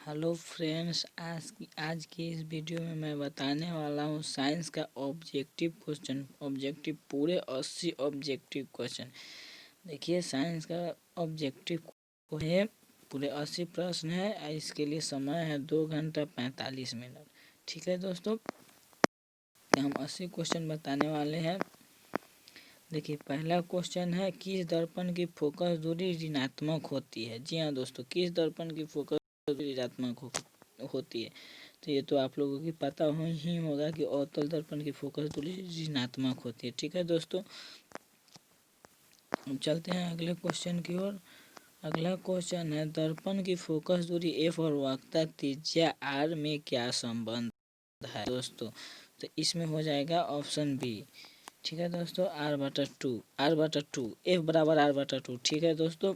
Hello friends, आज की इस वीडियो में मैं बताने वाला हूँ साइंस का ऑब्जेक्टिव क्वेश्चन। ऑब्जेक्टिव पूरे 80 ऑब्जेक्टिव क्वेश्चन। देखिए, साइंस का ऑब्जेक्टिव है, पूरे 80 प्रश्न है। इसके लिए समय है 2 घंटा 45 मिनट। ठीक है दोस्तों, हम 80 क्वेश्चन बताने वाले हैं। देखिए, पहला क्वेश्चन है, किस दर्पण की फोकस दूरी ऋणात्मक होती है। जी हाँ दोस्तों, किस दर्पण की फोकस दूरी ऋणात्मक होती है। तो ये तो आप लोगों की पता ही होगा कि अवतल दर्पण की फोकस दूरी ऋणात्मक होती है। ठीक है दोस्तों, चलते हैं अगले क्वेश्चन की ओर। अगला क्वेश्चन है, दर्पण की फोकस दूरी एफ और वक्रता त्रिज्या आर में क्या संबंध है दोस्तों। तो इसमें हो जाएगा ऑप्शन बी। ठीक है दोस्तों, r/2 एफ बराबर r/2। ठीक है दोस्तों,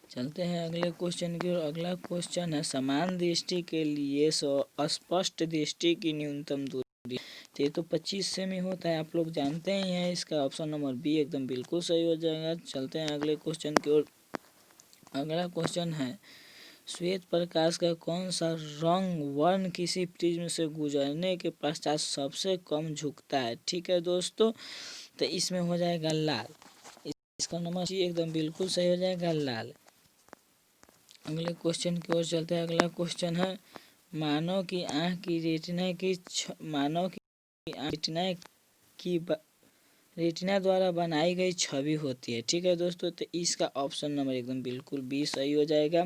चलते हैं अगले क्वेश्चन की ओर। अगला क्वेश्चन है, समान दृष्टि के लिए स्पष्ट दृष्टि की न्यूनतम दूरी। तो ये तो 25 सेमी होता है, आप लोग जानते ही हैं। इसका ऑप्शन नंबर बी एकदम बिल्कुल सही हो जाएगा। चलते हैं अगले क्वेश्चन की ओर। अगला क्वेश्चन है, श्वेत प्रकाश का कौन सा रंग वर्ण किसी प्रिज्म से गुजरने के पश्चात सबसे कम झुकता है। ठीक है दोस्तों, तो इसमें हो जाएगा लाल। इसका नंबर सी एकदम बिल्कुल सही हो जाएगा, लाल। अगले क्वेश्चन की ओर चलते हैं। अगला क्वेश्चन है, मानव की आँख की रेटिना द्वारा बनाई गई छवि होती है। ठीक है दोस्तों, तो इसका ऑप्शन नंबर एकदम बिल्कुल बी सही हो जाएगा,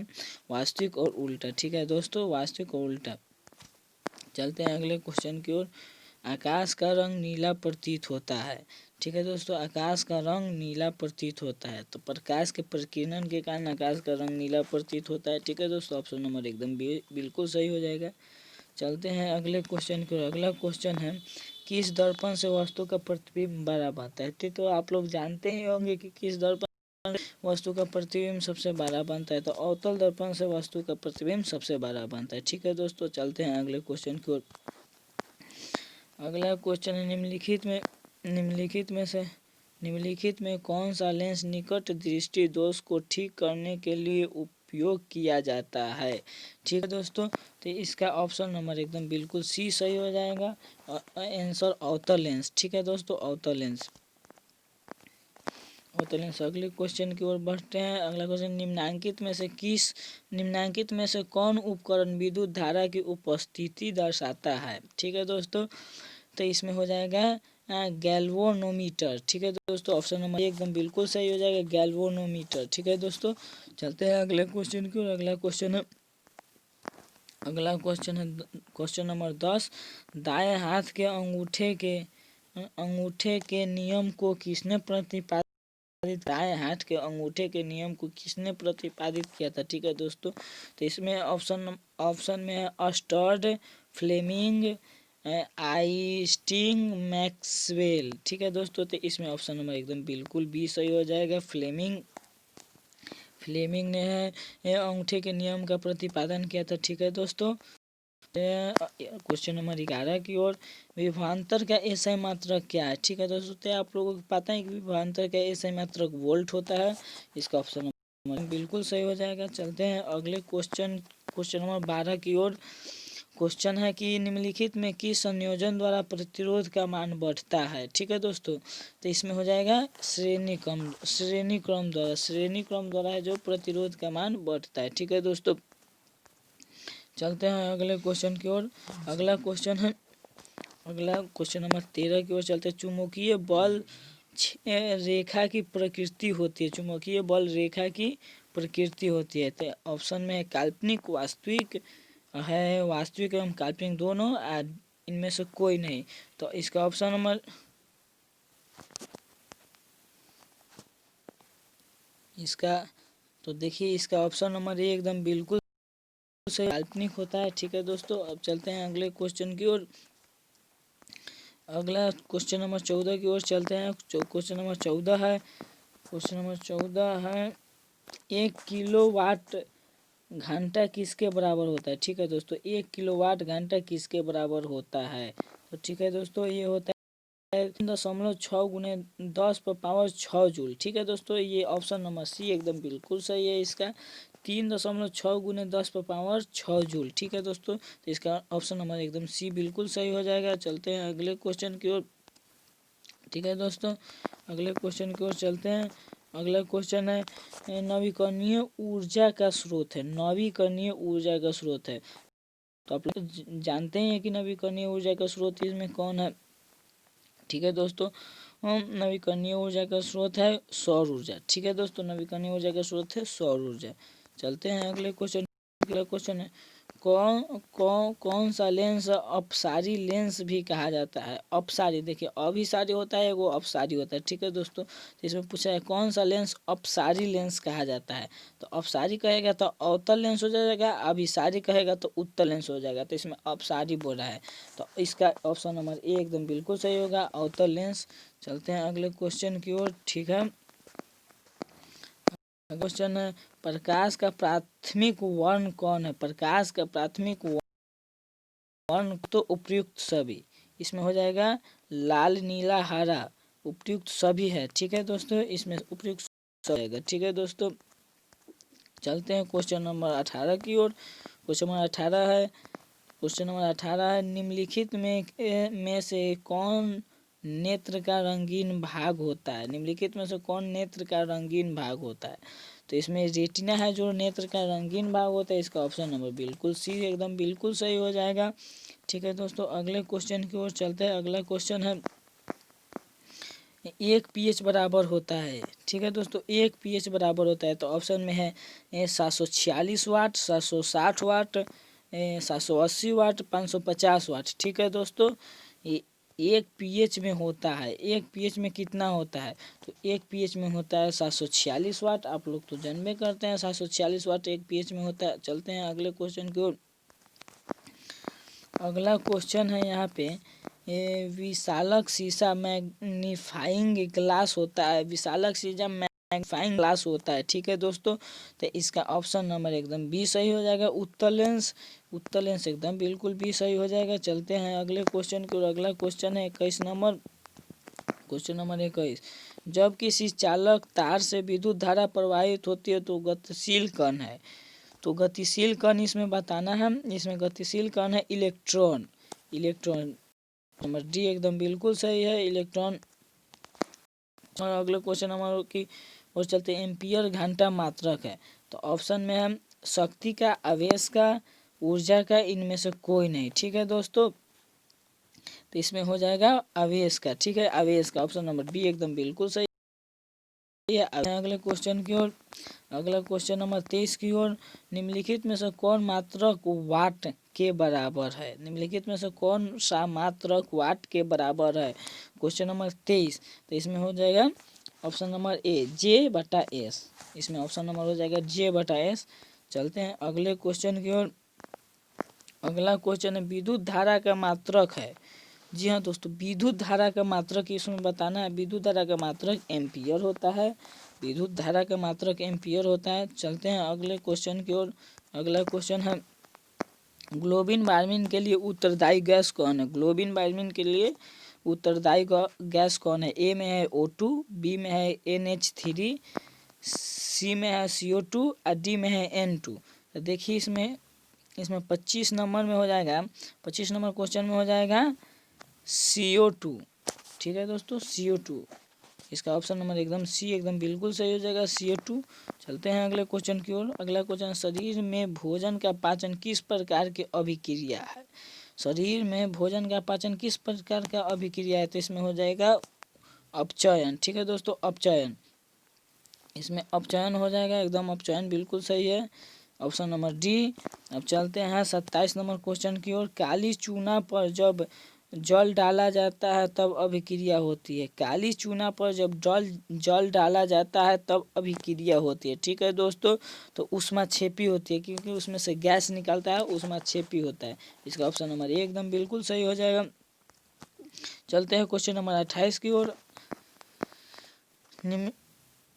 वास्तविक और उल्टा। ठीक है दोस्तों, वास्तविक और उल्टा। चलते हैं अगले क्वेश्चन की ओर। आकाश का रंग नीला प्रतीत होता है। ठीक है दोस्तों, आकाश का रंग नीला प्रतीत होता है। तो प्रकाश के प्रकीर्णन के कारण आकाश का रंग नीला प्रतीत होता है। ठीक है दोस्तों, ऑप्शन नंबर एकदम बिल्कुल सही हो जाएगा। चलते हैं अगले क्वेश्चन की ओर। अगला क्वेश्चन है, किस दर्पण से वस्तु का प्रतिबिंब बड़ा बनता है। तो आप लोग जानते ही होंगे कि किस दर्पण वस्तु का प्रतिबिंब सबसे बड़ा बनता है। तो अवतल दर्पण से वस्तु का प्रतिबिंब सबसे बड़ा बनता है। ठीक है दोस्तों, चलते हैं अगले क्वेश्चन की ओर। अगला क्वेश्चन है, निम्नलिखित में कौन सा लेंस निकट दृष्टि दोष को ठीक करने के लिए उपयोग किया जाता है। ठीक है दोस्तों, तो इसका ऑप्शन नंबर एकदम बिल्कुल सी सही हो जाएगा, आंसर अवतल लेंस। ठीक है दोस्तों, अवतल लेंस। अगले क्वेश्चन की ओर बढ़ते हैं। अगला क्वेश्चन, निम्नांकित में से कौन उपकरण विद्युत धारा की उपस्थिति दर्शाता है। ठीक है दोस्तों, तो इसमें हो जाएगा गैल्वेनोमीटर। ठीक है दोस्तों, ऑप्शन नंबर एकदम बिल्कुल सही हो जाएगा, गैल्वेनोमीटर। ठीक है दोस्तों, चलते हैं अगले क्वेश्चन की ओर। अगला क्वेश्चन है क्वेश्चन नंबर 10। दाएं हाथ के अंगूठे के नियम को किसने प्रतिपादित दाएं हाथ के अंगूठे के नियम को किसने प्रतिपादित किया था। ठीक है दोस्तों, तो इसमें ऑप्शन में है अस्टर्ड, फ्लेमिंग, आइंस्टीन, मैक्सवेल। ठीक है दोस्तों, तो इसमें ऑप्शन नंबर एकदम बिल्कुल बी सही हो जाएगा, फ्लेमिंग ने है अंगूठे के नियम का प्रतिपादन किया था। ठीक है दोस्तों, क्वेश्चन नंबर 11 की ओर। विभवांतर का एसआई मात्रक क्या है। ठीक है दोस्तों, तो आप लोगों को पता है कि विभवांतर का एसआई मात्रक वोल्ट होता है। इसका ऑप्शन नंबर बिल्कुल सही हो जाएगा। चलते हैं अगले क्वेश्चन नंबर 12 की ओर। क्वेश्चन है कि निम्नलिखित में किस संयोजन द्वारा प्रतिरोध का मान बढ़ता है। ठीक है दोस्तों, तो इसमें हो जाएगा श्रेणी क्रम द्वारा है जो प्रतिरोध का मान बढ़ता है। ठीक है दोस्तों, चलते हैं अगले क्वेश्चन की ओर। अगला क्वेश्चन नंबर 13 की ओर चलते हैं। चुंबकीय बल रेखा की प्रकृति होती है। चुंबकीय बल रेखा की प्रकृति होती है। तो ऑप्शन में काल्पनिक, वास्तविक है, वास्तविक एवं काल्पनिक दोनों, इनमें से कोई नहीं। तो इसका ऑप्शन नंबर देखिए, इसका ऑप्शन नंबर ए एकदम बिल्कुल सही, काल्पनिक होता है। ठीक है दोस्तों, अब चलते हैं अगले क्वेश्चन की ओर। अगला क्वेश्चन नंबर 14 की ओर चलते हैं। क्वेश्चन नंबर 14 है 1 किलोवाट घंटा किसके बराबर होता है। ठीक है दोस्तों, 1 किलोवाट घंटा किसके बराबर होता है। तो ठीक है दोस्तों, ये होता है 3.6 × 10⁻⁶ जूल। ठीक है दोस्तों, ये ऑप्शन नंबर सी एकदम बिल्कुल सही है इसका। 3.6 × 10⁻6 जूल। ठीक है दोस्तों, तो इसका ऑप्शन नंबर एकदम सी बिल्कुल सही हो जाएगा। चलते हैं अगले क्वेश्चन की ओर। ठीक है दोस्तों, अगले क्वेश्चन की ओर चलते हैं। अगला क्वेश्चन है नवीकरणीय ऊर्जा का स्रोत है। नवीकरणीय ऊर्जा का स्रोत है, तो आप लोग जानते हैं कि नवीकरणीय ऊर्जा का स्रोत इसमें कौन है। ठीक है दोस्तों, नवीकरणीय ऊर्जा का स्रोत है सौर ऊर्जा। ठीक है दोस्तों, नवीकरणीय ऊर्जा का स्रोत है सौर ऊर्जा। चलते हैं अगले क्वेश्चन। अगला क्वेश्चन है कौन सा लेंस अपसारी लेंस भी कहा जाता है। अपसारी, देखिए अभिसारी होता है, वो अपसारी होता है। ठीक है दोस्तों, तो इसमें पूछा है कौन सा लेंस अपसारी लेंस कहा जाता है। तो अपसारी कहेगा तो अवतल लेंस हो जाएगा, अभिसारी कहेगा तो उत्तल लेंस हो जाएगा। तो इसमें अपसारी बोल रहा है, तो इसका ऑप्शन नंबर ए एकदम बिल्कुल सही होगा, अवतल लेंस। चलते हैं अगले क्वेश्चन की ओर। ठीक है, क्वेश्चन है प्रकाश का प्राथमिक वर्ण कौन है। प्रकाश का प्राथमिक वर्ण तो उपयुक्त सभी, इसमें हो जाएगा लाल नीला हरा, उपयुक्त सभी है। ठीक है दोस्तों, इसमें उपयुक्त सभी आएगा। ठीक है दोस्तों, चलते हैं क्वेश्चन नंबर 18 की ओर। क्वेश्चन नंबर 18 है निम्नलिखित में से कौन नेत्र का रंगीन भाग होता है। निम्नलिखित में से कौन नेत्र का रंगीन भाग होता है। तो इसमें रेटिना है जो नेत्र का रंगीन भाग होता है। इसका ऑप्शन नंबर बिल्कुल सी एकदम बिल्कुल सही हो जाएगा। ठीक है दोस्तों, अगले क्वेश्चन की ओर चलते हैं। अगला क्वेश्चन है 1 pH बराबर होता है। ठीक है दोस्तों, 1 pH बराबर होता है, तो ऑप्शन में है 746 वाट, 760 वाट, 780 वाट, 550 वाट। ठीक है दोस्तों, ये 1 pH में होता है। 1 pH में कितना होता है, तो 1 pH में होता है 746 वाट। आप लोग तो जानबे करते हैं 746 वाट 1 pH में होता है। चलते हैं अगले क्वेश्चन की ओर। अगला क्वेश्चन है यहाँ पे विशालक शीशा मैग्नीफाइंग ग्लास होता है। विशालक शीशा मैग्नीफाइंग ग्लास होता है। ठीक है दोस्तों, तो इसका ऑप्शन नंबर एकदम बी सही हो जाएगा, उत्तल लेंस। उत्तल लेंस एकदम बिल्कुल बी सही हो जाएगा। चलते हैं अगले क्वेश्चन की ओर। अगला क्वेश्चन है 21 नंबर। क्वेश्चन नंबर 21, जब किसी चालक तार से विद्युत धारा प्रवाहित होती है तो गतिशील कण है। तो गतिशील कण इसमें बताना है। इसमें गतिशील कण है इलेक्ट्रॉन। इलेक्ट्रॉन नंबर डी एकदम बिल्कुल सही है, इलेक्ट्रॉन। और अगले क्वेश्चन नंबर की और चलते एम्पियर घंटा मात्रक है। तो ऑप्शन में है शक्ति का, आवेश का, ऊर्जा का, इनमें से कोई नहीं। ठीक है दोस्तों, तो इसमें हो जाएगा आवेश का। ठीक है, आवेश का ऑप्शन नंबर बी एकदम बिल्कुल सही है। अगले क्वेश्चन की ओर। अगला क्वेश्चन नंबर 23 की ओर। निम्नलिखित में से कौन मात्रक वाट के बराबर है। निम्नलिखित में से कौन सा मात्रक वाट के बराबर है। क्वेश्चन नंबर 23, तो इसमें हो जाएगा ऑप्शन नंबर ए J/S। इसमें ऑप्शन नंबर हो जाएगा J/S। चलते हैं अगले क्वेश्चन की ओर। अगला क्वेश्चन है विद्युत धारा का मात्रक है। जी हाँ दोस्तों, विद्युत धारा का मात्रक इसमें बताना है। विद्युत धारा का मात्रक एम्पियर होता है। विद्युत धारा का मात्रक एम्पियर होता है। चलते हैं अगले क्वेश्चन की ओर। अगला क्वेश्चन है ग्लोबिन वार्मिंग के लिए उत्तरदायी गैस कौन है। ग्लोबिन वार्मिंग के लिए उत्तरदायी गैस कौन है। ए में है O2, बी में है NH3, सी में है CO2 और डी में है N2। तो देखिए इसमें 25 नंबर में हो जाएगा, 25 नंबर क्वेश्चन में हो जाएगा CO2। ठीक है दोस्तों, CO2 इसका ऑप्शन नंबर एकदम सी एकदम बिल्कुल सही हो जाएगा, CO2। चलते हैं अगले क्वेश्चन की ओर। अगला क्वेश्चन, शरीर में भोजन का पाचन किस प्रकार की अभिक्रिया है। शरीर में भोजन का पाचन किस प्रकार का अभिक्रिया है, तो इसमें हो जाएगा अपचयन। ठीक है दोस्तों, अपचयन। इसमें अपचयन हो जाएगा, एकदम अपचयन बिल्कुल सही है, ऑप्शन नंबर डी। अब चलते हैं 27 नंबर क्वेश्चन की ओर। काली चूना पर जब जल डाला जाता है तब अभिक्रिया होती है। काली चूना पर जब जल डाला जाता है तब अभिक्रिया होती है। ठीक है दोस्तों, तो ऊष्माक्षेपी होती है, क्योंकि उसमें से गैस निकलता है, ऊष्माक्षेपी होता है। इसका ऑप्शन नंबर ए एकदम बिल्कुल सही हो जाएगा। चलते हैं क्वेश्चन नंबर 28 की ओर।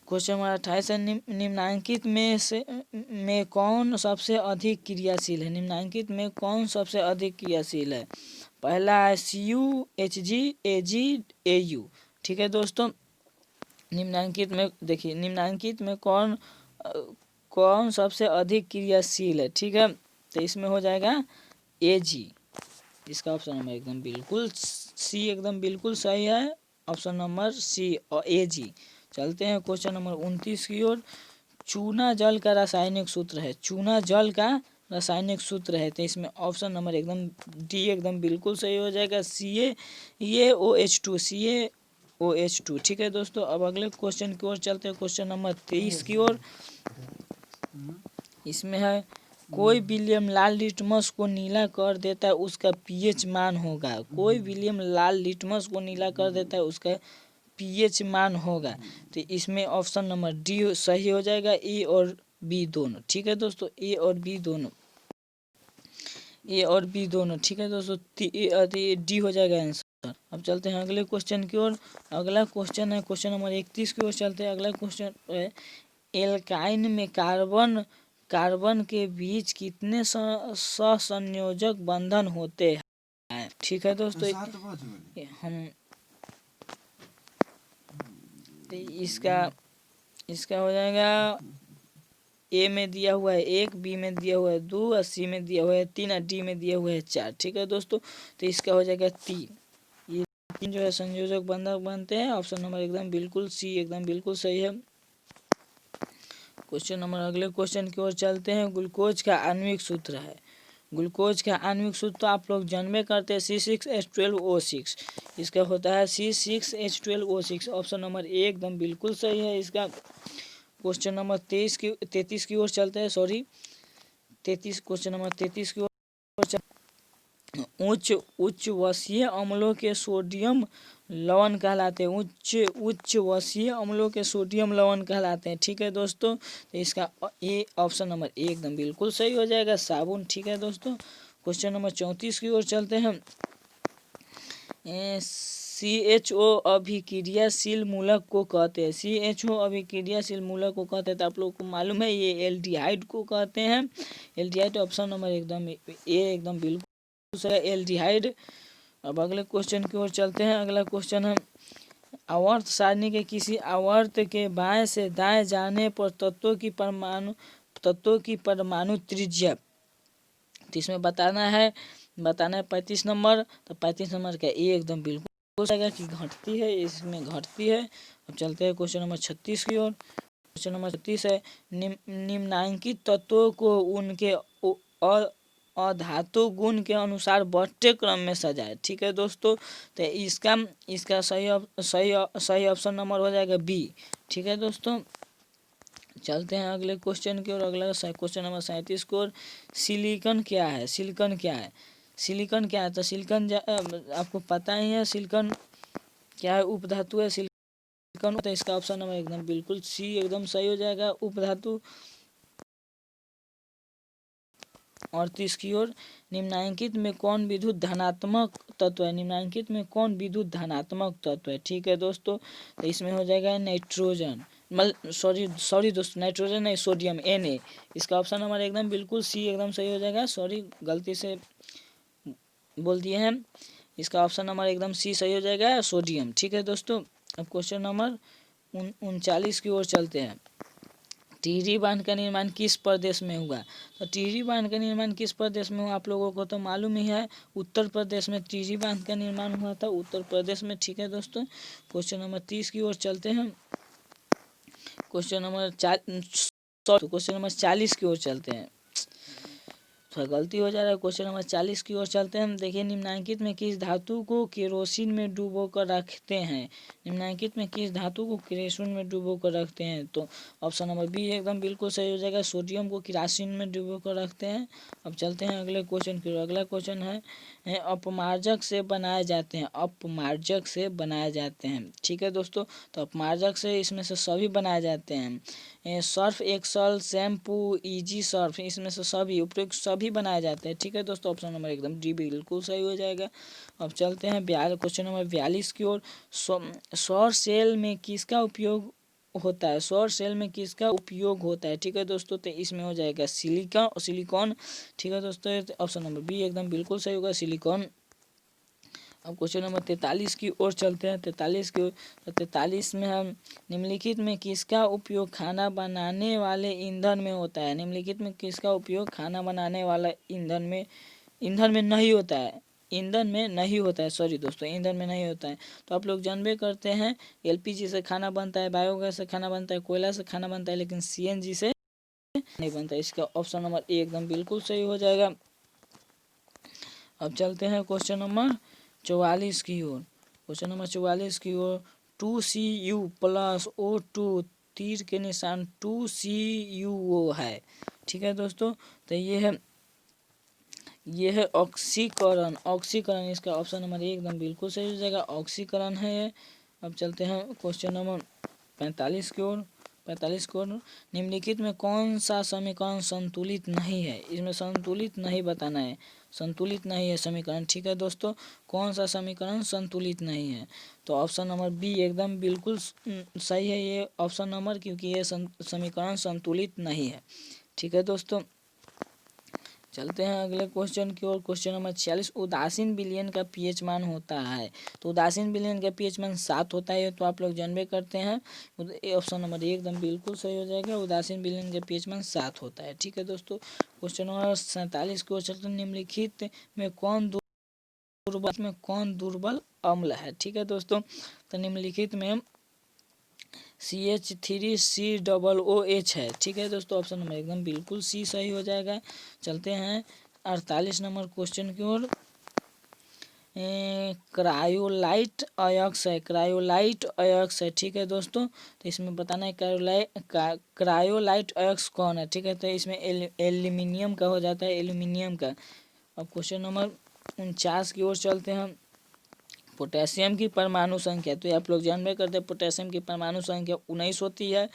क्वेश्चन नंबर 28 है निम्नांकित में कौन सबसे अधिक क्रियाशील है। निम्नांकित में कौन सबसे अधिक क्रियाशील है। पहला है CU, HG, AG, AU। ठीक है दोस्तों, निम्नांकित में देखिए निम्नांकित में कौन सबसे अधिक क्रियाशील है, ठीक है। तो इसमें हो जाएगा Ag। इसका ऑप्शन नंबर एकदम बिल्कुल सी एकदम बिल्कुल सही है, ऑप्शन नंबर सी और Ag। चलते हैं क्वेश्चन नंबर 29 की ओर। चूना जल का रासायनिक सूत्र है, चूना जल का रासायनिक सूत्र है, तो इसमें ऑप्शन नंबर एकदम डी एकदम बिल्कुल सही हो जाएगा, CaOH2, CaOH2, ठीक है दोस्तों। अब अगले क्वेश्चन की ओर चलते हैं, क्वेश्चन नंबर 23 की ओर। इसमें है कोई विलियम लाल लिटमस को नीला कर देता है उसका पीएच मान होगा, कोई विलियम लाल लिटमस को नीला कर देता है उसका पीएच मान होगा। तो इसमें ऑप्शन नंबर डी सही हो जाएगा, ए और बी दोनों, ठीक है दोस्तों, ए और बी दोनों, ए और बी दोनों, ठीक है दोस्तों, डी हो जाएगा आंसर। अब चलते हैं अगले क्वेश्चन की ओर। अगला क्वेश्चन है क्वेश्चन नंबर 31 की ओर चलते हैं। अगला क्वेश्चन है एल्काइन में कार्बन के बीच कितने सहसंयोजक बंधन होते हैं, ठीक है दोस्तों। हम इसका हो जाएगा, ए में दिया हुआ है 1, बी में दिया हुआ है 2 और सी में दिया हुआ है 3 और डी में दिया हुआ है 4, ठीक है दोस्तों। तो इसका हो जाएगा 3, ये 3 जो है संयोजक बंधन बनते हैं, ऑप्शन नंबर एकदम बिल्कुल सी एकदम बिल्कुल सही है। क्वेश्चन नंबर अगले क्वेश्चन की ओर चलते हैं। ग्लूकोज का आणविक सूत्र है, ग्लूकोज का आणविक सूत्र तो आप लोग जानबे करते हैं, C6H12O6, इसका होता है C6H12O6, ऑप्शन नंबर ए एकदम बिल्कुल सही है इसका। क्वेश्चन नंबर 33 की ओर चलते हैं, सॉरी 33, क्वेश्चन नंबर 33 की ओर। उच्च वसीय अम्लों के सोडियम लवण कहलाते हैं, उच्च वसीय अम्लों के सोडियम लवण कहलाते हैं, ठीक है दोस्तों। तो इसका ए ऑप्शन नंबर ए एकदम बिल्कुल सही हो जाएगा, साबुन, ठीक है दोस्तों। क्वेश्चन नंबर 34 की ओर चलते हैं। CHO अभिक्रियाशील मूलक को कहते हैं, CHO अभिक्रियाशील मूलक को कहते हैं, तो आप लोग को मालूम है ये एल्डिहाइड को कहते हैं, एल्डिहाइड, ऑप्शन नंबर एकदम ए एकदम बिल्कुल सही, एल्डिहाइड। अब अगले क्वेश्चन की ओर चलते हैं। अगला क्वेश्चन है आवर्त सारणी के किसी आवर्त के बाएं से दाएं जाने पर तत्वों की परमाणु त्रिज्या, तो इसमें बताना है 35 नंबर। तो 35 नंबर का ए एकदम बिल्कुल जाएगा कि घटती है, इसमें घटती है। अब चलते हैं क्वेश्चन नंबर 36 की ओर। क्वेश्चन नंबर 36 है निम्नांकित तत्वों को उनके अधातु गुण के अनुसार बढ़ते क्रम में सजाए, ठीक है दोस्तों। तो इसका सही ऑप्शन नंबर हो जाएगा बी, ठीक है दोस्तों। चलते हैं अगले क्वेश्चन की ओर। अगला क्वेश्चन नंबर 37 की ओर। सिलिकॉन क्या है, सिलिकॉन क्या है, सिलिकॉन क्या है, तो सिलिकॉन आपको पता ही है, सिलिकॉन क्या है, उपधातु है सिलिकॉन। तो इसका ऑप्शन नंबर एकदम बिल्कुल सी एकदम सही हो जाएगा, उपधातु। 38 की ओर। निम्नांकित में कौन विद्युत धनात्मक तत्व है, निम्नांकित में कौन विद्युत धनात्मक तत्व है, ठीक है दोस्तों। तो इसमें हो जाएगा नाइट्रोजन, सॉरी दोस्तों, नाइट्रोजन नहीं, सोडियम, Na। इसका ऑप्शन नंबर एकदम बिल्कुल सी एकदम सही हो जाएगा, सॉरी गलती से बोल दिए हैं, इसका ऑप्शन नंबर एकदम सी सही हो जाएगा, सोडियम, ठीक है दोस्तों। अब क्वेश्चन नंबर 39 की ओर चलते हैं। टिहरी बांध का निर्माण किस प्रदेश में हुआ, तो टिहरी बांध का निर्माण किस प्रदेश में हुआ आप लोगों को तो मालूम ही है, उत्तर प्रदेश में टिहरी बांध का निर्माण हुआ था, उत्तर प्रदेश में, ठीक है दोस्तों। क्वेश्चन नंबर 30 की ओर चलते हैं। क्वेश्चन नंबर 40 की ओर चलते हैं, थोड़ा गलती हो जा रहा है। क्वेश्चन नंबर 40 की ओर चलते हैं। देखिए निम्नांकित में किस धातु को केरोसिन में डुबो कर रखते हैं, निम्नांकित में किस धातु को केरोसिन में डुबो कर रखते हैं, तो ऑप्शन नंबर बी एकदम बिल्कुल सही हो जाएगा, सोडियम को केरोसिन में डुबो कर रखते हैं। अब चलते हैं अगले क्वेश्चन की ओर। अगला क्वेश्चन है अपमार्जक से बनाए जाते हैं, अपमार्जक से बनाए जाते हैं, ठीक है दोस्तों। तो अपमार्जक से इसमें से सभी बनाए जाते हैं, Surf Excel, shampoo, easy Surf, इसमें से सभी उपयुक्त सभी बनाए जाते हैं, ठीक है दोस्तों। ऑप्शन नंबर एकदम डी बिल्कुल सही हो जाएगा। अब चलते हैं क्वेश्चन नंबर 42 की ओर। सौर सेल में किसका उपयोग होता है, सौर सेल में किसका उपयोग होता है, ठीक है दोस्तों। तो इसमें हो जाएगा सिलिकॉन, ठीक है दोस्तों। ऑप्शन नंबर बी एकदम बिल्कुल सही होगा, सिलिकॉन। अब क्वेश्चन नंबर 43 की ओर चलते हैं। 43 की ओर, तो 43 में हम निम्नलिखित में किसका उपयोग खाना बनाने वाले ईंधन में होता है। निम्नलिखित में किसका उपयोग खाना बनाने वाला ईंधन में नहीं होता है। ईंधन में नहीं होता है, सॉरी दोस्तों, ईंधन में नहीं होता है। तो आप लोग जानबे करते हैं एलपीजी से खाना बनता है, बायोगैस से खाना बनता है, कोयला से खाना बनता है, लेकिन सीएनजी से नहीं बनता। इसका ऑप्शन नंबर ए एकदम बिल्कुल सही हो जाएगा। अब चलते हैं क्वेश्चन नंबर 44 की ओर। क्वेश्चन नंबर 44 की ओर, 2Cu प्लस O2 तीर के निशान 2CuO है। ठीक है दोस्तों, तो ये है ऑक्सीकरण। ऑक्सीकरण, इसका ऑप्शन नंबर ए एकदम बिल्कुल सही हो जाएगा, ऑक्सीकरण है ये। अब चलते हैं क्वेश्चन नंबर 45 की ओर। 45 की ओर, निम्नलिखित में कौन सा समीकरण संतुलित नहीं है। इसमें संतुलित नहीं बताना है, संतुलित नहीं है समीकरण। ठीक है दोस्तों, कौन सा समीकरण संतुलित नहीं है। तो ऑप्शन नंबर बी एकदम बिल्कुल सही है ये ऑप्शन नंबर, क्योंकि ये समीकरण संतुलित नहीं है। ठीक है दोस्तों, चलते हैं अगले क्वेश्चन की ओर। क्वेश्चन नंबर 46, उदासीन विलयन का पीएच मान होता है। तो उदासीन विलयन का पीएच मान 7 होता है, तो आप लोग जानबे करते हैं। ऑप्शन नंबर ए एकदम बिल्कुल सही हो जाएगा, उदासीन विलयन का पीएच मान 7 होता है। ठीक है दोस्तों, क्वेश्चन नंबर 47 की ओर चलते हैं। निम्नलिखित में कौन दुर्बल अम्ल है। ठीक है दोस्तों, तो निम्नलिखित में CH3COOH है। ठीक है दोस्तों, ऑप्शन नंबर एकदम बिल्कुल सी सही हो जाएगा। चलते हैं 48 नंबर क्वेश्चन की ओर। क्रायोलाइट अयस्क है, क्रायोलाइट अयस्क है। ठीक है दोस्तों, तो इसमें बताना है क्रायोलाइट अयस्क कौन है। ठीक है, तो इसमें एल्यूमिनियम का हो जाता है, एल्यूमिनियम का। अब क्वेश्चन नंबर 49 की ओर चलते हैं। पोटेशियम की परमाणु संख्या, तो आप लोग जानबे करते हैं पोटेशियम की परमाणु संख्या 19 होती है।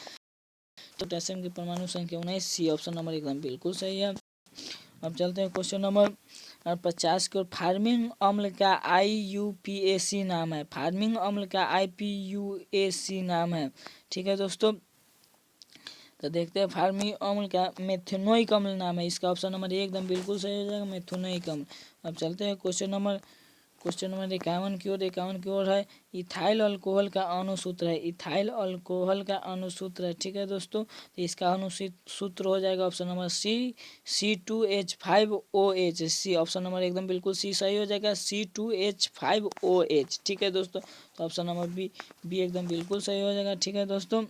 पोटेशियम की परमाणु संख्या 19, सी ऑप्शन नंबर एकदम बिल्कुल सही है। अब चलते हैं क्वेश्चन नंबर 50 की ओर। फार्मिंग अम्ल का IUPAC नाम है। फार्मिंग अम्ल का IPUAC नाम है। ठीक है दोस्तों, तो देखते हैं फार्मिंग अम्ल का मेथेनोइक अम्ल नाम है। इसका ऑप्शन नंबर एकदम बिल्कुल सही हो जाएगा, मेथेनोइक अम्ल। अब चलते हैं क्वेश्चन नंबर 51 की ओर। 51 की ओर है, इथाइल अल्कोहल का अणुसूत्र है। इथाइल अल्कोहल का अणुसूत्र है। ठीक है दोस्तों, तो इसका अणुसूत्र हो जाएगा option number C, C2H5OH। C option number एकदम बिल्कुल सी सही हो जाएगा, C2H5OH। ठीक है दोस्तों, तो ऑप्शन नंबर बी एकदम बिल्कुल सही हो जाएगा। ठीक है दोस्तों,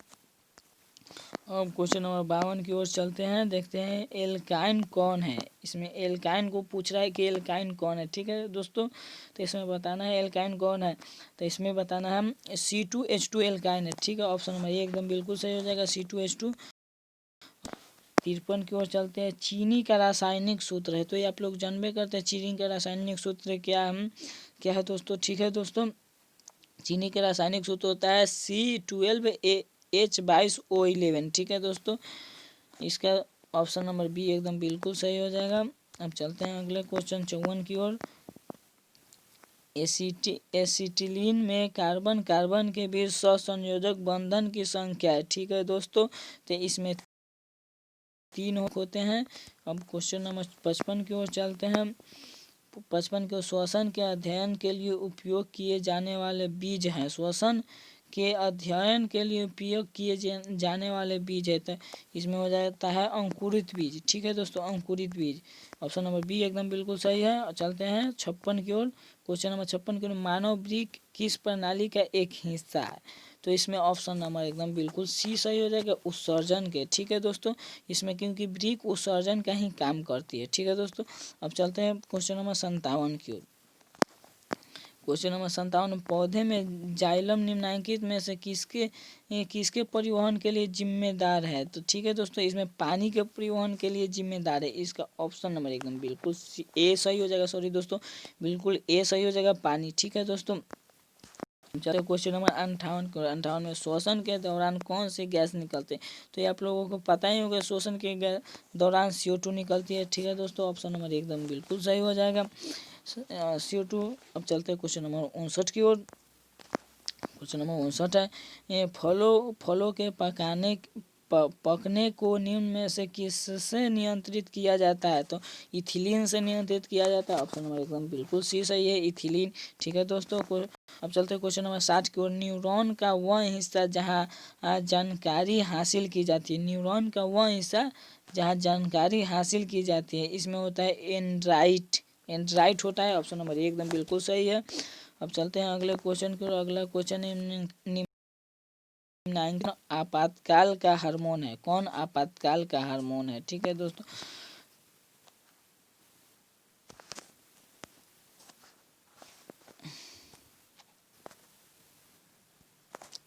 अब क्वेश्चन नंबर 52 की ओर चलते हैं। देखते हैं एल्काइन कौन है। इसमें एल्काइन को पूछ रहा है कि एल्काइन कौन है। ठीक है दोस्तों, तो इसमें बताना है एल्काइन कौन है। तो इसमें बताना है C2H2 एल्काइन है। ठीक है, ऑप्शन नंबर ये एकदम बिल्कुल सही हो जाएगा, C2H2। 53 की ओर चलते हैं। चीनी का रासायनिक सूत्र है, तो ये आप लोग जानबे करते हैं चीनी का रासायनिक सूत्र क्या है दोस्तों। ठीक है दोस्तों, चीनी का रासायनिक सूत्र होता है C12H22O11। ठीक है दोस्तों, इसका ऑप्शन नंबर बी एकदम बिल्कुल सही हो जाएगा। अब चलते हैं अगले क्वेश्चन 54 की ओर। एसिटिलीन में कार्बन कार्बन के बीच सहसंयोजक बंधन की संख्या है। ठीक है दोस्तों, तो इसमें 3 होते हैं। अब क्वेश्चन नंबर 55 की ओर चलते हैं। 55 के श्वसन के अध्ययन के लिए उपयोग किए जाने वाले बीज हैं। श्वसन के अध्ययन के लिए उपयोग किए जाने वाले बीज है, तो इसमें हो जाता है अंकुरित बीज। ठीक है दोस्तों, अंकुरित बीज। ऑप्शन नंबर बी एकदम बिल्कुल सही है। चलते हैं 56 की ओर। क्वेश्चन नंबर 56 की ओर, मानव वृक्क किस प्रणाली का एक हिस्सा है। तो इसमें ऑप्शन नंबर एकदम बिल्कुल सी सही हो जाएगा, उत्सर्जन के। ठीक है दोस्तों, इसमें क्योंकि वृक्क उत्सर्जन का ही काम करती है। ठीक है दोस्तों, अब चलते हैं क्वेश्चन नंबर 57 की ओर। क्वेश्चन नंबर 57, पौधे में जाइलम निम्नलिखित में से किसके परिवहन के लिए जिम्मेदार है। तो ठीक है दोस्तों, इसमें पानी के परिवहन के लिए जिम्मेदार है। इसका ऑप्शन नंबर एकदम बिल्कुल ए सही हो जाएगा, सॉरी दोस्तों, बिल्कुल ए सही हो जाएगा, पानी। ठीक है दोस्तों, चलिए क्वेश्चन नंबर 58 में, श्वसन के दौरान कौन से गैस निकलते हैं। तो ये आप लोगों को पता ही होगा, श्वसन के दौरान CO2 निकलती है। ठीक है दोस्तों, ऑप्शन नंबर एकदम बिल्कुल सही हो जाएगा, CO2। अब चलते हैं क्वेश्चन नंबर 59 की ओर। क्वेश्चन नंबर 59 है, फलों के पकने को निम्न में से किससे नियंत्रित किया जाता है? तो इथिलीन से नियंत्रित किया जाता है। ऑप्शन नंबर एकदम बिल्कुल सी सही है, इथिलीन। ठीक है दोस्तों, अब चलते हैं क्वेश्चन नंबर 60 की ओर। न्यूरॉन का वह हिस्सा जहाँ जानकारी हासिल की जाती है, न्यूरॉन का वह हिस्सा जहाँ जानकारी हासिल की जाती है, इसमें होता है एंड्राइट, एंड्राइट होता है। ऑप्शन नंबर एकदम बिल्कुल सही है। अब चलते हैं अगले क्वेश्चन की ओर। अगला क्वेश्चन है निम्नांकित आपातकाल का हार्मोन है, कौन आपातकाल का हार्मोन है? ठीक है दोस्तों,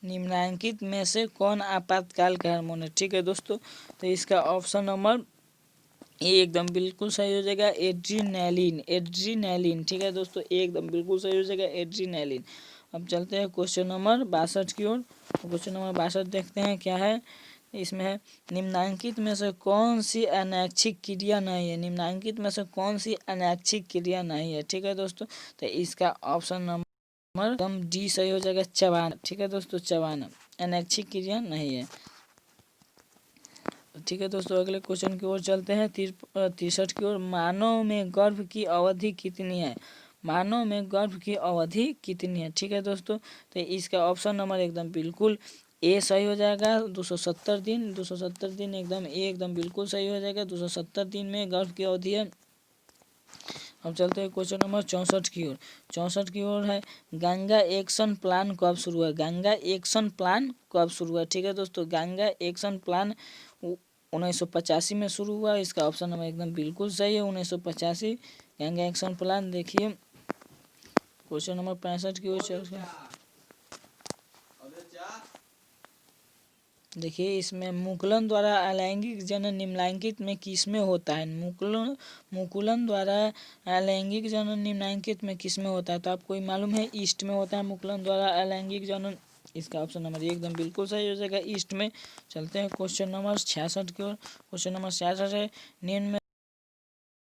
निम्नांकित में से कौन आपातकाल का हार्मोन है? ठीक है दोस्तों, तो इसका ऑप्शन नंबर ये एकदम बिल्कुल सही हो जाएगा, एड्रीनैलिन, एड्रीनैलिन। ठीक है दोस्तों, एकदम बिल्कुल सही हो जाएगा, एड्रीनैलिन। अब चलते हैं क्वेश्चन नंबर 62 की ओर। क्वेश्चन नंबर 62 देखते हैं क्या है इसमें है। निम्नांकित में से कौन सी अनैच्छिक क्रिया नहीं है? निम्नांकित में से कौन सी अनैच्छिक क्रिया नहीं है? ठीक है दोस्तों, तो इसका ऑप्शन नंबर एकदम डी सही हो जाएगा, चबाना। ठीक है दोस्तों, चबाना अनैच्छिक क्रिया नहीं है। ठीक है दोस्तों, अगले क्वेश्चन की ओर चलते हैं। 63 की ओर। मानव में गर्भ की अवधि कितनी है? मानव में गर्भ की अवधि कितनी है? ठीक है दोस्तों, तो इसका ऑप्शन नंबर एकदम बिल्कुल ए सही हो जाएगा, 270 दिन। 270 दिन एकदम ए एकदम बिल्कुल सही हो जाएगा, 270 दिन में गर्भ की अवधि है। अब चलते हैं क्वेश्चन नंबर 64 की ओर। 64 की ओर है, गंगा एक्शन प्लान कब शुरू हुआ? गंगा एक्शन प्लान कब शुरू हुआ? ठीक है दोस्तों, गंगा एक्शन प्लान 1985 में शुरू हुआ। इसका ऑप्शन नंबर एकदम बिल्कुल सही है, 1985 गंगा एक्शन प्लान। देखिए क्वेश्चन नंबर 65 की ओर चलते हैं। देखिए इसमें मुकुलन द्वारा अलैंगिक जनन निम्नलिखित में किसमें होता है? मुकुलन द्वारा अलैंगिक जनन निम्नलिखित में किसमें होता है? तो आपको ये मालूम है, ईस्ट में होता है मुकुलन द्वारा अलैंगिक जनन। इसका ऑप्शन नंबर एकदम बिल्कुल सही हो जाएगा, ईस्ट में। चलते हैं क्वेश्चन नंबर 66 की ओर। क्वेश्चन नंबर 66 है, निम्न में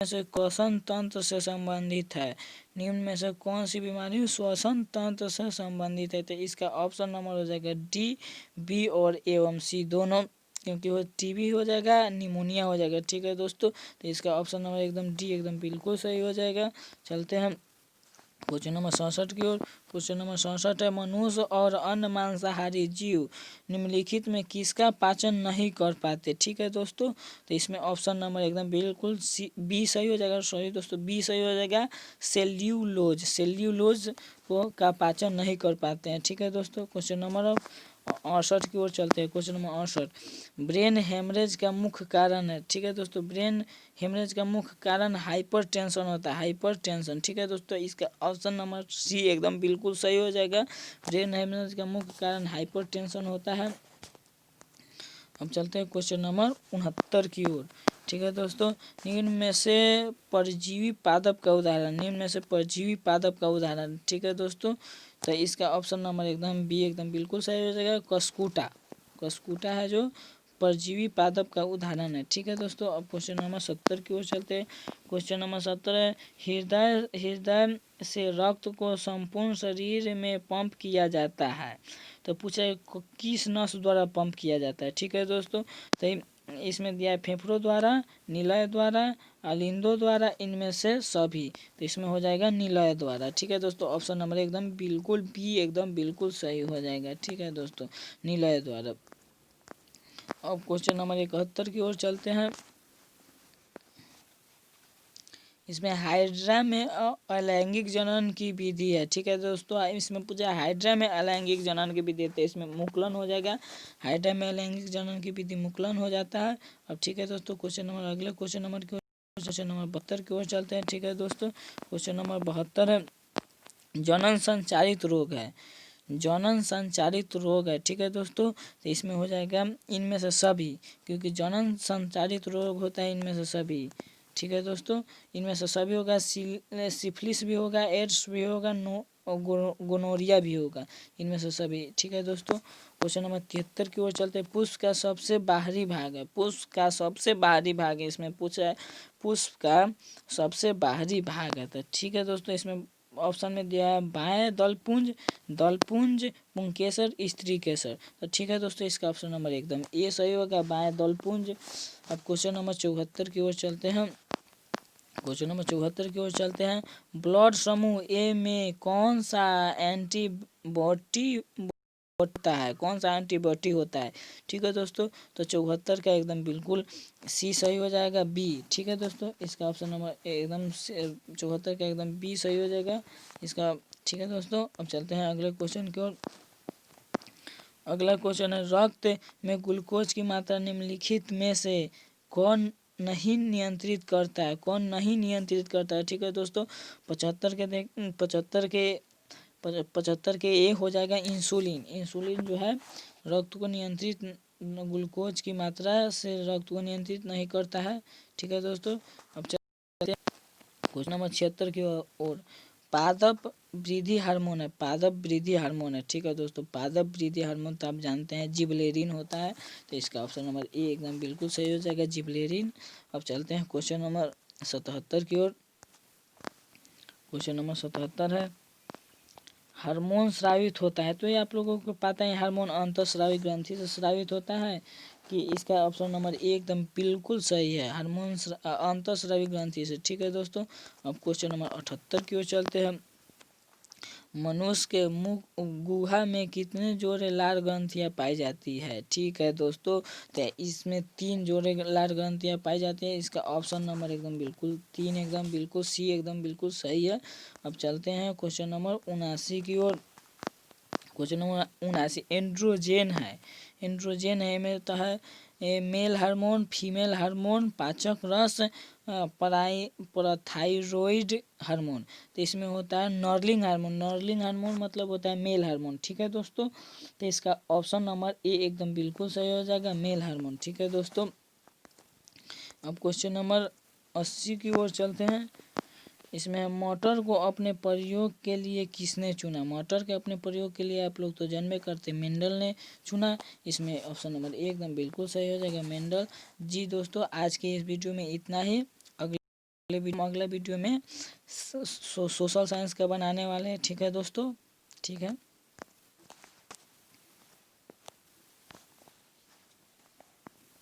से श्वसन तंत्र से संबंधित है? निम्न में से कौन सी बीमारी श्वसन तंत्र से संबंधित है? तो इसका ऑप्शन नंबर हो जाएगा डी, बी और एवं सी दोनों, क्योंकि वो टीबी हो जाएगा, निमोनिया हो जाएगा। ठीक है दोस्तों, तो इसका ऑप्शन नंबर एकदम डी एकदम बिल्कुल सही हो जाएगा। चलते हैं क्वेश्चन नंबर 67 की ओर। क्वेश्चन नंबर 67 है, मनुष्य और अन्य मांसाहारी जीव निम्नलिखित में किसका पाचन नहीं कर पाते? ठीक है दोस्तों, तो इसमें ऑप्शन नंबर एकदम बिल्कुल सी बी सही हो जाएगा। सॉरी दोस्तों, बी सही हो जाएगा, सेल्यूलोज, सेल्यूलोज को का पाचन नहीं कर पाते हैं। ठीक है दोस्तों, क्वेश्चन नंबर 68 की ओर चलते हैं। क्वेश्चन नंबर 68, ब्रेन हेमरेज का मुख्य कारण है? ठीक है दोस्तों, ब्रेन हेमरेज का मुख्य कारण हाइपर टेंशन होता है, हाइपर टेंशन। ठीक है दोस्तों, इसका ऑप्शन नंबर सी एकदम बिल्कुल सही हो जाएगा, ब्रेन हेमरेज का मुख्य कारण हाइपर टेंशन होता है। अब चलते हैं क्वेश्चन नंबर 69 की ओर। ठीक है दोस्तों, निम्न में से परजीवी पादप का उदाहरण, निम्न में से परजीवी पादप का उदाहरण। ठीक है दोस्तों, तो इसका ऑप्शन नंबर एकदम बी एकदम बिल्कुल सही हो जाएगा, कस्कूटा, कस्कूटा है जो परजीवी पादप का उदाहरण है। ठीक है दोस्तों, अब क्वेश्चन नंबर 70 की ओर चलते हैं। क्वेश्चन नंबर 70 है, हृदय हृदय से रक्त को संपूर्ण शरीर में पंप किया जाता है, तो पूछा है किस नस द्वारा पंप किया जाता है? ठीक है दोस्तों, तो इसमें दिया है फेफड़ों द्वारा, निलय द्वारा, अलिंदों द्वारा, इनमें से सभी। तो इसमें हो जाएगा निलय द्वारा। ठीक है दोस्तों, ऑप्शन नंबर एकदम बिल्कुल बी एकदम बिल्कुल सही हो जाएगा। ठीक है दोस्तों, निलय द्वारा। अब क्वेश्चन नंबर 71 की ओर चलते हैं। इसमें हाइड्रा में अलैंगिक जनन की विधि है। ठीक है दोस्तों, इसमें पूछा हाइड्रा में अलैंगिक जनन की विधि है, तो इसमें मुकुलन हो जाएगा, हाइड्रा में अलैंगिक जनन की विधि मुकुलन हो जाता है। अब ठीक है दोस्तों, क्वेश्चन नंबर अगले क्वेश्चन नंबर की ओर, क्वेश्चन नंबर 72 की ओर चलते हैं। ठीक है दोस्तों, क्वेश्चन नंबर 72 है, जनन संचारित रोग है, जनन संचारित रोग है। ठीक है दोस्तों, तो इसमें हो जाएगा इनमें से सभी, क्योंकि जनन संचारित रोग होता है इनमें से सभी। ठीक है दोस्तों, इनमें से सभी होगा, सिफिलिस भी होगा, एड्स भी होगा, गोनोरिया भी होगा, इनमें से सभी। ठीक है दोस्तों, क्वेश्चन नंबर 73 की ओर चलते हैं। पुष्प का सबसे बाहरी भाग है, पुष्प का सबसे बाहरी भाग है, इसमें पूछा है पुष्प का सबसे बाहरी भाग है। तो ठीक है दोस्तों, इसमें ऑप्शन में दिया है बाएं दलपुंज, दलपुंज पुंकेसर, स्त्री केसर। तो ठीक है दोस्तों, इसका ऑप्शन नंबर एकदम ए सही होगा, बाएं दलपुंज। अब क्वेश्चन नंबर 74 की ओर चलते हैं। क्वेश्चन नंबर 74 की ओर चलते हैं। ब्लड समूह ए में कौन सा एंटीबॉडी होता है, कौन सा एंटीबॉडी होता है? ठीक है दोस्तों, तो 74 का एकदम बिल्कुल सी सही हो जाएगा, बी। ठीक है दोस्तों, इसका ऑप्शन नंबर एकदम 74 का एकदम बी सही हो जाएगा इसका। ठीक है दोस्तों, अब चलते हैं अगले क्वेश्चन की ओर। अगला क्वेश्चन है, रक्त में ग्लूकोज की मात्रा निम्नलिखित में से कौन नहीं नियंत्रित करता है, कौन नहीं नियंत्रित करता है? ठीक है दोस्तों, 75 के ए हो जाएगा इंसुलिन। इंसुलिन जो है रक्त को नियंत्रित, ग्लूकोज की मात्रा से रक्त को नियंत्रित नहीं करता है। ठीक है दोस्तों, अब चलते हैं क्वेश्चन नंबर 76 की ओर। पादप वृद्धि हार्मोन है, पादप वृद्धि हार्मोन है। ठीक है दोस्तों, पादप वृद्धि हार्मोन तो आप जानते हैं जिबलेरिन होता है, तो इसका ऑप्शन नंबर ए एकदम बिल्कुल सही हो जाएगा, जिबलेरिन। अब चलते हैं क्वेश्चन नंबर 77 की ओर। क्वेश्चन नंबर 77 है, हार्मोन स्रावित होता है, तो ये आप लोगों को पता है हार्मोन अंतःस्रावी ग्रंथि से स्रावित होता है कि इसका ऑप्शन नंबर ए एकदम बिल्कुल सही है, हार्मोन अंतःस्रावी ग्रंथि से। ठीक है दोस्तों, अब क्वेश्चन नंबर 78 की ओर चलते हैं। मनुष्य के मुख गुहा में कितने जोड़े लार ग्रंथियाँ पाई जाती है? ठीक है दोस्तों, तो इसमें 3 जोड़े लार ग्रंथियाँ पाई जाती है, इसका ऑप्शन नंबर एकदम बिल्कुल 3 एकदम बिल्कुल सी एकदम बिल्कुल सही है। अब चलते हैं क्वेश्चन नंबर 79 की ओर। क्वेश्चन नंबर 79 एंड्रोजेन है, एंड्रोजेन है में तो है मेल हार्मोन, फीमेल हार्मोन, पाचक रस, पैराथाइरॉइड हार्मोन। तो इसमें होता है नर्लिंग हार्मोन, नर्लिंग हार्मोन मतलब होता है मेल हार्मोन। ठीक है दोस्तों, तो इसका ऑप्शन नंबर ए एकदम बिल्कुल सही हो जाएगा, मेल हार्मोन। ठीक है दोस्तों, अब क्वेश्चन नंबर 80 की ओर चलते हैं। इसमें मोटर को अपने प्रयोग के लिए किसने चुना? मोटर के अपने प्रयोग के लिए आप लोग तो जानबे करते मेंडल ने चुना। इसमें ऑप्शन नंबर ए एकदम बिल्कुल सही हो जाएगा, मेंडल। जी दोस्तों, आज के इस वीडियो में इतना ही। अगले वीडियो में सोशल साइंस का बनाने वाले हैं। ठीक है दोस्तों, ठीक है।